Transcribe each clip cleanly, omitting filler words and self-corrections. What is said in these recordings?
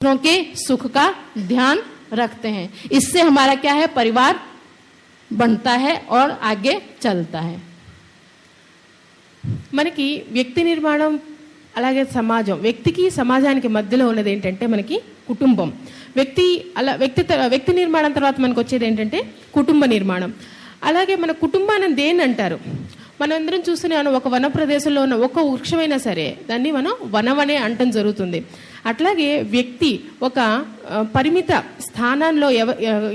दूसरों के सुख का ध्यान रखते हैं। इससे हमारा क्या है, परिवार बनता है और आगे चलता है। మనకి వ్యక్తి నిర్మాణం అలాగే సమాజం, వ్యక్తికి సమాజానికి మధ్యలో ఉన్నది ఏంటంటే మనకి కుటుంబం. వ్యక్తి నిర్మాణం తర్వాత మనకు వచ్చేది ఏంటంటే కుటుంబ నిర్మాణం. అలాగే మన కుటుంబాన్ని దేన్ని అంటారు? మనం అందరం చూస్తున్నాను, ఒక వన ప్రదేశంలో ఉన్న ఒక వృక్షమైనా సరే దాన్ని మనం వనమనే అంటం జరుగుతుంది. అట్లాగే వ్యక్తి ఒక పరిమిత స్థానంలో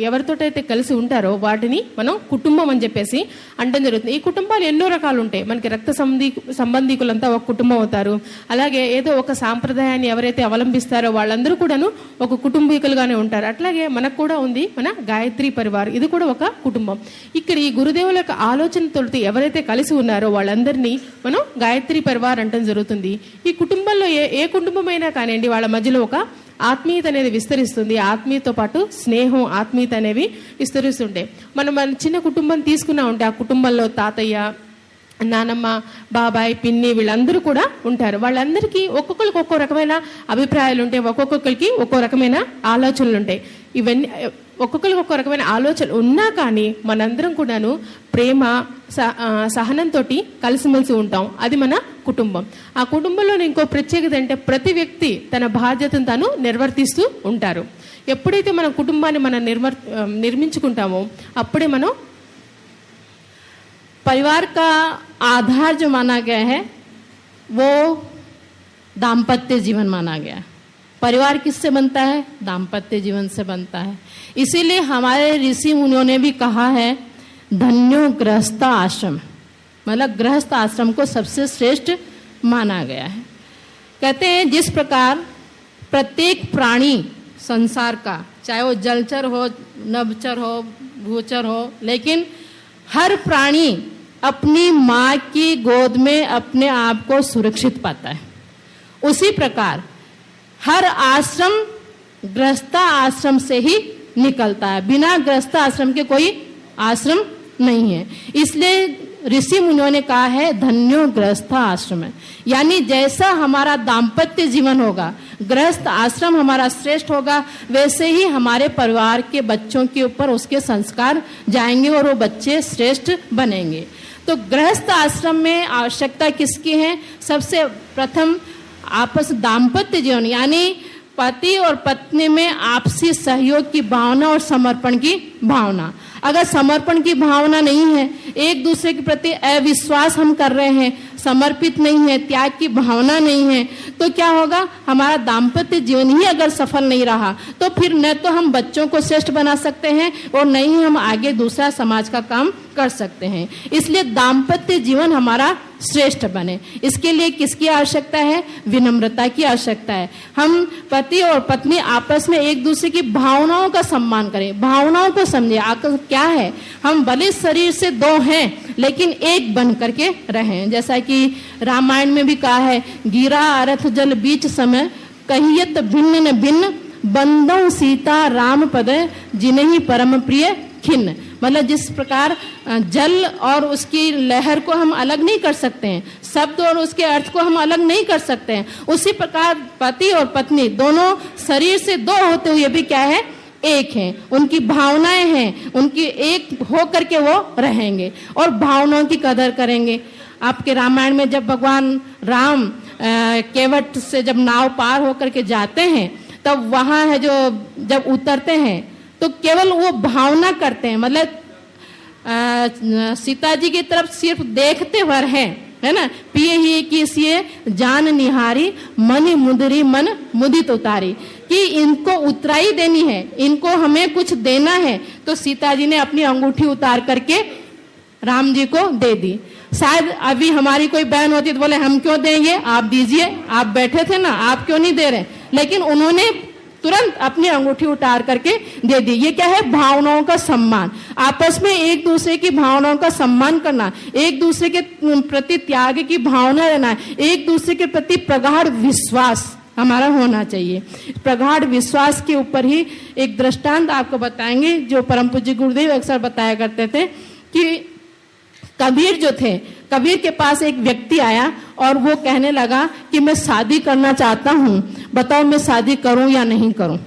ఎవరితోటైతే కలిసి ఉంటారో వాటిని మనం కుటుంబం అని చెప్పేసి అంటం జరుగుతుంది. ఈ కుటుంబాలు ఎన్నో రకాలు ఉంటాయి. మనకి రక్త సంబంధికులంతా ఒక కుటుంబం అవుతారు. అలాగే ఏదో ఒక సాంప్రదాయాన్ని ఎవరైతే అవలంబిస్తారో వాళ్ళందరూ కూడాను ఒక కుటుంబీకులుగానే ఉంటారు. అట్లాగే మనకు కూడా ఉంది మన గాయత్రి పరివార్, ఇది కూడా ఒక కుటుంబం. ఇక్కడ ఈ గురుదేవుల యొక్క ఆలోచనతోటి ఎవరైతే కలిసి ఉన్నారో వాళ్ళందరినీ మనం గాయత్రి పరివార్ అంటం జరుగుతుంది. ఈ కుటుంబంలో ఏ కుటుంబమైనా కానివ్వండి, వాళ్ళ మధ్యలో ఒక ఆత్మీయత అనేది విస్తరిస్తుంది. ఆత్మీయతతో పాటు స్నేహం, ఆత్మీయత అనేవి విస్తరిస్తుంటాయి. మన చిన్న కుటుంబం తీసుకున్నా ఉంటే ఆ కుటుంబంలో తాతయ్య, నానమ్మ, బాబాయ్, పిన్ని వీళ్ళందరూ కూడా ఉంటారు. వాళ్ళందరికీ ఒక్కొక్కరికి ఒక్కో రకమైన అభిప్రాయాలు ఉంటాయి, ఒక్కొక్కరికి ఒక్కో రకమైన ఆలోచనలు ఉంటాయి. ఇవన్నీ ఒక్కొక్కరికి ఒక్కో రకమైన ఆలోచనలు ఉన్నా కానీ మనందరం కూడాను ప్రేమ సహనంతో కలిసిమెలిసి ఉంటాం. అది మన కుటుంబం. ఆ కుటుంబంలో ఇంకో ప్రత్యేకత అంటే ప్రతి వ్యక్తి తన బాధ్యతను తాను నిర్వర్తిస్తూ ఉంటారు. ఎప్పుడైతే మన కుటుంబాన్ని మనం నిర్మించుకుంటామో అప్పుడే మనం परिवार का आधार जो माना गया है वो दाम्पत्य जीवन माना गया। परिवार किससे बनता है? दाम्पत्य जीवन से बनता है। इसीलिए हमारे ऋषि मुनियों ने भी कहा है धन्यो गृहस्थ आश्रम, मतलब गृहस्थ आश्रम को सबसे श्रेष्ठ माना गया है। कहते हैं जिस प्रकार प्रत्येक प्राणी संसार का, चाहे वो जलचर हो, नभचर हो, भूचर हो, लेकिन हर प्राणी अपनी माँ की गोद में अपने आप को सुरक्षित पाता है। उसी प्रकार हर आश्रम गृहस्थ आश्रम से ही निकलता है। बिना गृहस्थ आश्रम के कोई आश्रम नहीं है। इसलिए ऋषि मुनियों ने कहा है धन्यो गृहस्थ आश्रम है, यानी जैसा हमारा दाम्पत्य जीवन होगा, गृहस्थ आश्रम हमारा श्रेष्ठ होगा, वैसे ही हमारे परिवार के बच्चों के ऊपर उसके संस्कार जाएंगे और वो बच्चे श्रेष्ठ बनेंगे। तो गृहस्थ आश्रम में आवश्यकता किसकी है? सबसे प्रथम आपस दाम्पत्य जीवन, यानी पति और पत्नी में आपसी सहयोग की भावना और समर्पण की भावना। अगर समर्पण की भावना नहीं है, एक दूसरे के प्रति अविश्वास हम कर रहे हैं, समर्पित नहीं है, त्याग की भावना नहीं है, तो क्या होगा? हमारा दाम्पत्य जीवन ही अगर सफल नहीं रहा तो फिर न तो हम बच्चों को श्रेष्ठ बना सकते हैं और न ही हम आगे दूसरा समाज का काम कर सकते हैं। इसलिए दाम्पत्य जीवन हमारा श्रेष्ठ बने, इसके लिए किसकी आवश्यकता है? विनम्रता की आवश्यकता है। हम पति और पत्नी आपस में एक दूसरे की भावनाओं का सम्मान करें, भावनाओं को समझे। क्या है, हम भले शरीर से दो हैं लेकिन एक बन करके रहें। जैसा कि रामायण में भी कहा है गिरा अरथ जल बीच समय कहियत भिन्न न भिन्न बंदों सीता राम पद जिन्हीं परम प्रिय खिन्न। मतलब जिस प्रकार जल और उसकी लहर को हम अलग नहीं कर सकते हैं, शब्द और उसके अर्थ को हम अलग नहीं कर सकते हैं, उसी प्रकार पति और पत्नी दोनों शरीर से दो होते हुए भी क्या है? एक हैं। उनकी भावनाएं हैं, उनकी एक हो करके वो रहेंगे और भावनाओं की कदर करेंगे। आपके रामायण में जब भगवान राम केवट से जब नाव पार होकर के जाते हैं तब वहां है जो जब उतरते हैं तो केवल वो भावना करते हैं, मतलब सीता जी की तरफ सिर्फ देखते भर है ना। पिए ही किसिए जान निहारी मन मुदरी मन मुदित उतारी, कि इनको उतराई देनी है, इनको हमें कुछ देना है। तो सीता जी ने अपनी अंगूठी उतार करके राम जी को दे दी। शायद अभी हमारी कोई बहन होती तो बोले हम क्यों देंगे, आप दीजिए, आप बैठे थे ना, आप क्यों नहीं दे रहे? लेकिन उन्होंने तुरंत अपनी अंगूठी उतार करके दे दी। ये क्या है? भावनाओं का सम्मान। आपस में एक दूसरे की भावनाओं का सम्मान करना, एक दूसरे के प्रति त्याग की भावना रहना, एक दूसरे के प्रति प्रगाढ़ विश्वास हमारा होना चाहिए। प्रगाढ़ विश्वास के ऊपर ही एक दृष्टांत आपको बताएंगे जो परम पूज्य गुरुदेव अक्सर बताया करते थे कि कबीर जो थे, कबीर के पास एक व्यक्ति आया और वो कहने लगा कि मैं शादी करना चाहता हूँ, बताओ मैं शादी करूं या नहीं करूं।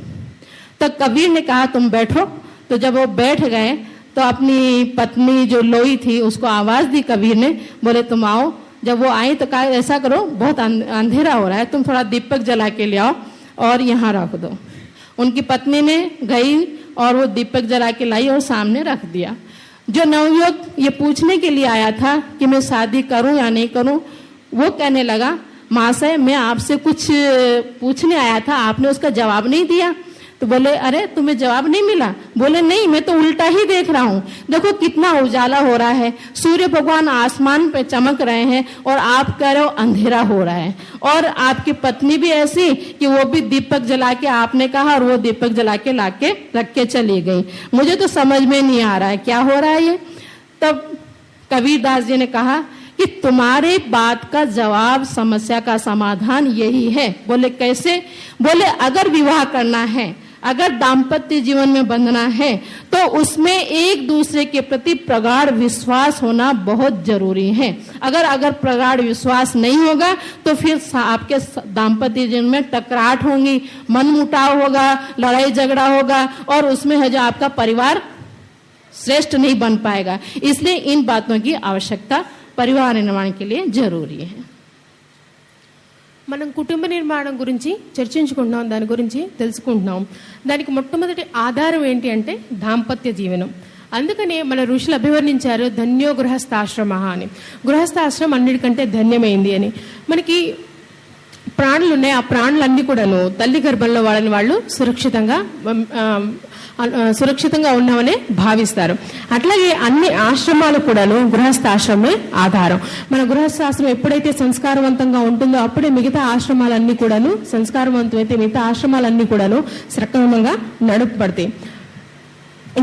तो कबीर ने कहा तुम बैठो। तो जब वो बैठ गए तो अपनी पत्नी जो लोई थी उसको आवाज दी कबीर ने, बोले तुम आओ। जब वो आई तो कहा ऐसा करो, बहुत अंधेरा हो रहा है, तुम थोड़ा दीपक जला के ले आओ और यहाँ रख दो। उनकी पत्नी ने गई और वो दीपक जला के लाई और सामने रख दिया। जो नवयुवक ये पूछने के लिए आया था कि मैं शादी करूं या नहीं करूं, वो कहने लगा महाशय मैं आपसे कुछ पूछने आया था, आपने उसका जवाब नहीं दिया। तो बोले अरे तुम्हें जवाब नहीं मिला? बोले नहीं, मैं तो उल्टा ही देख रहा हूँ, देखो कितना उजाला हो रहा है, सूर्य भगवान आसमान पे चमक रहे हैं और आप कह रहे हो अंधेरा हो रहा है। और आपकी पत्नी भी ऐसी कि वो भी दीपक जला के आपने कहा और वो दीपक जला के लाके रख के चली गई, मुझे तो समझ में नहीं आ रहा है क्या हो रहा है ये। तब कबीरदास जी ने कहा कि तुम्हारे बात का जवाब, समस्या का समाधान यही है। बोले कैसे? बोले अगर विवाह करना है, अगर दाम्पत्य जीवन में बंधना है तो उसमें एक दूसरे के प्रति प्रगाढ़ विश्वास होना बहुत जरूरी है। अगर प्रगाढ़ विश्वास नहीं होगा तो फिर आपके दाम्पत्य जीवन में टकराहट होंगी, मनमुटाव होगा, लड़ाई झगड़ा होगा और उसमें है जो आपका परिवार श्रेष्ठ नहीं बन पाएगा। इसलिए इन बातों की आवश्यकता परिवार निर्माण के लिए जरूरी है। మనం కుటుంబ నిర్మాణం గురించి చర్చించుకుంటున్నాం, దాని గురించి తెలుసుకుంటున్నాం. దానికి మొట్టమొదటి ఆధారం ఏంటి అంటే దాంపత్య జీవనం. అందుకనే మన ఋషులు అభివర్ణించారు ధన్యో గృహస్థాశ్రమ అని. గృహస్థాశ్రమం అన్నిటికంటే ధన్యమైంది అని. మనకి ప్రాణులు ఉన్నాయి, ఆ ప్రాణులన్నీ కూడాను తల్లి గర్భంలో వాళ్ళని వాళ్ళు సురక్షితంగా ఉన్నామని భావిస్తారు. అట్లాగే అన్ని ఆశ్రమాలు కూడాను గృహస్థాశ్రమే ఆధారం. మన గృహస్థాశ్రమం ఎప్పుడైతే సంస్కారవంతంగా ఉంటుందో అప్పుడే మిగతా ఆశ్రమాలన్నీ కూడాను సంస్కారవంతమైతే మిగతా ఆశ్రమాలన్నీ కూడాను సక్రమంగా నడుపబడతాయి.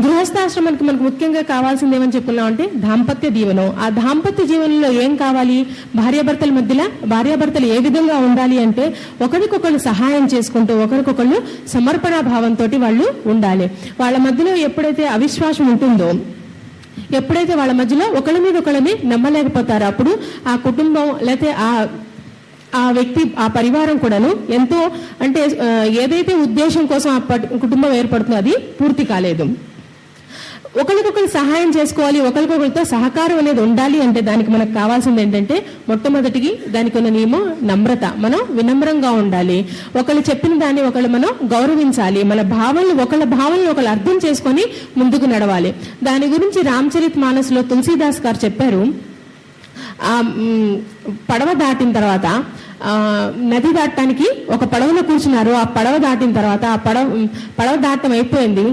గృహస్థాశ్రమానికి మనకు ముఖ్యంగా కావాల్సింది ఏమని చెప్పుకున్నాం అంటే దాంపత్య జీవనం. ఆ దాంపత్య జీవనంలో ఏం కావాలి? భార్యాభర్తల మధ్యలో భార్యాభర్తలు ఏ విధంగా ఉండాలి అంటే ఒకరికొకరు సహాయం చేసుకుంటూ ఒకరికొకరు సమర్పణా భావంతో వాళ్ళు ఉండాలి. వాళ్ళ మధ్యలో ఎప్పుడైతే అవిశ్వాసం ఉంటుందో, ఎప్పుడైతే వాళ్ళ మధ్యలో ఒకరి మీద ఒకరిని నమ్మలేకపోతారో అప్పుడు ఆ కుటుంబం లేకపోతే ఆ వ్యక్తి, ఆ పరివారం కూడాను ఎంతో అంటే ఏదైతే ఉద్దేశం కోసం ఆ కుటుంబం ఏర్పడుతుందో అది పూర్తి కాలేదు. ఒకరికొకరు సహాయం చేసుకోవాలి, ఒకరికొకరితో సహకారం అనేది ఉండాలి అంటే దానికి మనకు కావాల్సింది ఏంటంటే మొట్టమొదటికి దానికి ఉన్న నియమం నమ్రత. మనం వినమ్రంగా ఉండాలి, ఒకళ్ళు చెప్పిన దాన్ని ఒకళ్ళు మనం గౌరవించాలి, మన భావనలు ఒకళ్ళు అర్థం చేసుకొని ముందుకు నడవాలి. దాని గురించి రామచరిత్ మానస్లో తులసీదాస్ గారు చెప్పారు, పడవ దాటిన తర్వాత నది దాటడానికి ఒక పడవలో కూర్చున్నారు. ఆ పడవ దాటిన తర్వాత ఆ పడవ దాటం అయిపోయింది.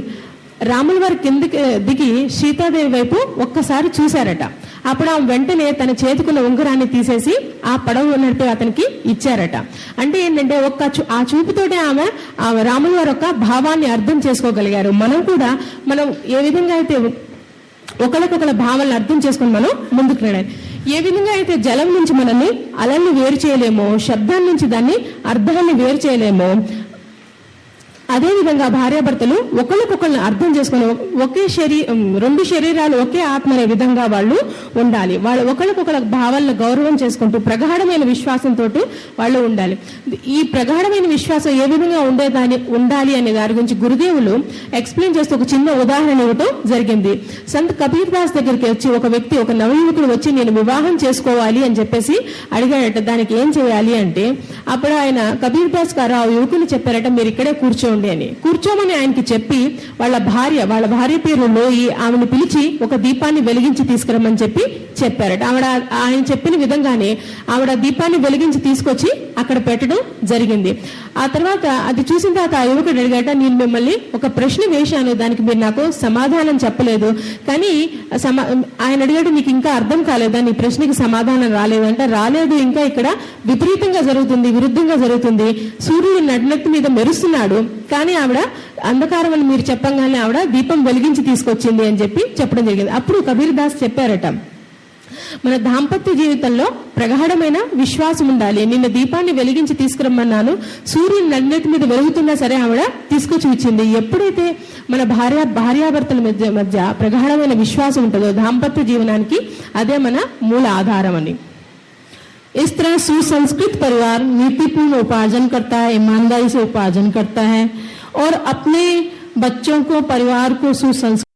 రాముల వారి కిందకి దిగి సీతాదేవి వైపు ఒక్కసారి చూశారట. అప్పుడు ఆమె వెంటనే తన చేతికున్న ఉంగరాన్ని తీసేసి ఆ పడవ నడిపే అతనికి ఇచ్చారట. అంటే ఏంటంటే ఆ చూపుతోటే ఆమె రాముల వారి యొక్క భావాన్ని అర్థం చేసుకోగలిగారు. మనం కూడా ఏ విధంగా అయితే ఒకరికొకరి భావాలను అర్థం చేసుకుని మనం ముందుకు వెళ్ళాలి. ఏ విధంగా అయితే జలం నుంచి మనల్ని అలల్ని వేరు చేయలేమో, శబ్దాల నుంచి దాన్ని అర్థాన్ని వేరు చేయలేమో, అదేవిధంగా భార్యాభర్తలు ఒకరికొకరిని అర్థం చేసుకుని ఒకే రెండు శరీరాలు ఒకే ఆత్మ అనే విధంగా వాళ్ళు ఉండాలి. వాళ్ళు ఒకరికొకరి భావాలను గౌరవం చేసుకుంటూ ప్రగాఢమైన విశ్వాసంతో వాళ్ళు ఉండాలి. ఈ ప్రగాఢమైన విశ్వాసం ఏ విధంగా ఉండాలి అనే దాని గురించి గురుదేవులు ఎక్స్ప్లెయిన్ చేస్తూ ఒక చిన్న ఉదాహరణ ఇవ్వటం జరిగింది. సంత్ కబీర్ దాస్ దగ్గరికి వచ్చి ఒక వ్యక్తి, ఒక నవయువకుడు వచ్చి నేను వివాహం చేసుకోవాలి అని చెప్పేసి అడిగాడట. దానికి ఏం చేయాలి అంటే అప్పుడు ఆయన కబీర్ దాస్ గారు ఆ యువకుని చెప్పారట, మీరు ఇక్కడే కూర్చోండి అని. కూర్చోమని ఆయనకి చెప్పి వాళ్ళ భార్య పేరు లోయి, ఆమెను పిలిచి ఒక దీపాన్ని వెలిగించి తీసుకురమ్మని చెప్పారట. ఆయన చెప్పిన విధంగానే ఆవిడ దీపాన్ని వెలిగించి తీసుకొచ్చి అక్కడ పెట్టడం జరిగింది. ఆ తర్వాత అది చూసిన తర్వాత ఆ యువకుడు అడిగాట, నేను మిమ్మల్ని ఒక ప్రశ్న వేశాను, దానికి మీరు నాకు సమాధానం చెప్పలేదు. కానీ ఆయన అడిగాడు, నీకు ఇంకా అర్థం కాలేదా, నీ ప్రశ్నకి సమాధానం రాలేదంట. రాలేదు, ఇంకా ఇక్కడ విపరీతంగా జరుగుతుంది, విరుద్ధంగా జరుగుతుంది. సూర్యుడు నడినెత్తి మీద మెరుస్తున్నాడు, కానీ ఆవిడ అంధకారం అని మీరు చెప్పంగానే ఆవిడ దీపం వెలిగించి తీసుకొచ్చింది అని చెప్పడం జరిగింది. అప్పుడు కబీర్ దాస్ చెప్పారట, మన దాంపత్య జీవితంలో ప్రగాఢమైన విశ్వాసం ఉండాలి. నిన్న దీపాన్ని వెలిగించి తీసుకురమ్మన్నాను, సూర్యుని నన్నెత్తి మీద వెలుగుతున్నా సరే ఆవిడ తీసుకొచ్చి ఇచ్చింది. ఎప్పుడైతే మన భార్యాభర్తల మధ్య ప్రగాఢమైన విశ్వాసం ఉంటుందో దాంపత్య జీవనానికి అదే మన మూల ఆధారం అని. इस तरह सुसंस्कृत परिवार नीतिपूर्ण उपार्जन करता है, ईमानदारी से उपार्जन करता है और अपने बच्चों को, परिवार को सुसंस्कृत